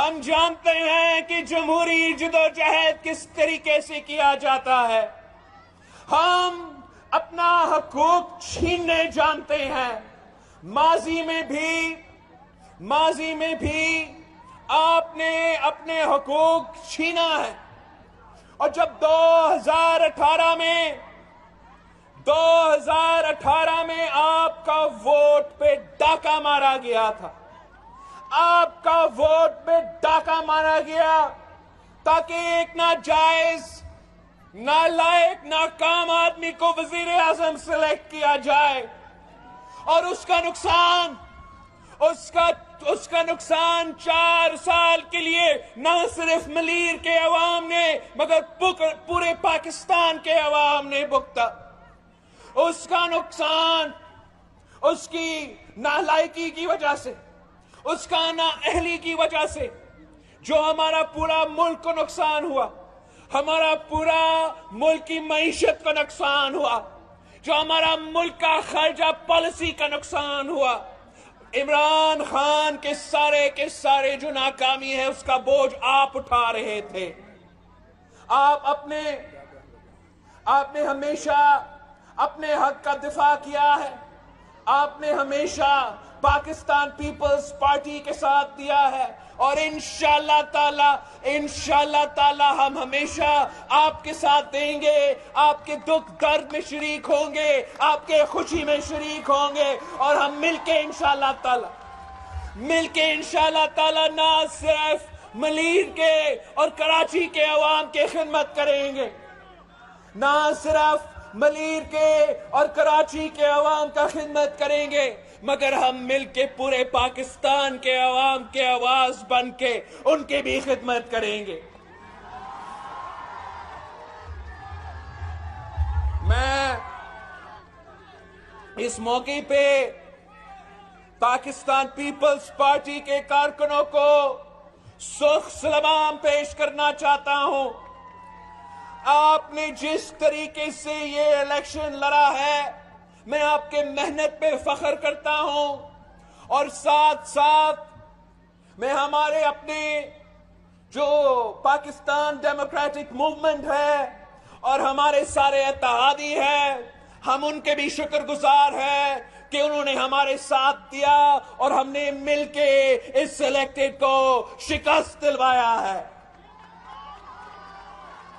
हम जानते हैं कि जमहूरी जदोजहद किस तरीके से किया जाता है। हम अपना हकूक छीनने जानते हैं। माजी में भी आपने अपने हकूक छीना है। और जब 2018 में आपका वोट पे डाका मारा गया था, आपका वोट पे डाका मारा गया ताकि एक नाजायज, नालायक, नाकाम आदमी को वजीर आजम सिलेक्ट किया जाए और उसका नुकसान 4 साल के लिए न सिर्फ मलीर के अवाम ने मगर पूरे पाकिस्तान के अवाम ने भुगता। उसका नुकसान उसकी नालायकी की वजह से, उसका नाअहली की वजह से जो हमारा पूरा मुल्क को नुकसान हुआ, हमारा पूरा मुल्क की मईशत को नुकसान हुआ, जो हमारा मुल्क का खर्चा पॉलिसी का नुकसान हुआ। इमरान खान के सारे जो नाकामी है उसका बोझ आप उठा रहे थे। आपने हमेशा अपने हक का दिफा किया है। आपने हमेशा पाकिस्तान पीपल्स पार्टी के साथ दिया है और इंशाअल्लाह ताला हम हमेशा आपके साथ देंगे। आपके दुख दर्द में शरीक होंगे, आपके खुशी में शरीक होंगे और हम मिलके इंशाअल्लाह ताला ना सिर्फ मलीर के और कराची के अवाम की खिदमत करेंगे, ना सिर्फ मलीर के और कराची के अवाम का खिदमत करेंगे, मगर हम मिलके पूरे पाकिस्तान के अवाम के आवाज बन के उनकी भी खिदमत करेंगे। मैं इस मौके पे पाकिस्तान पीपल्स पार्टी के कारकुनों को सुख सलाम पेश करना चाहता हूं। आपने जिस तरीके से ये इलेक्शन लड़ा है, मैं आपके मेहनत पे फख्र करता हूं और साथ साथ मैं हमारे अपने जो पाकिस्तान डेमोक्रेटिक मूवमेंट है और हमारे सारे इत्तेहादी हैं, हम उनके भी शुक्रगुजार हैं कि उन्होंने हमारे साथ दिया और हमने मिलके इस सिलेक्टेड को शिकस्त दिलवाया है।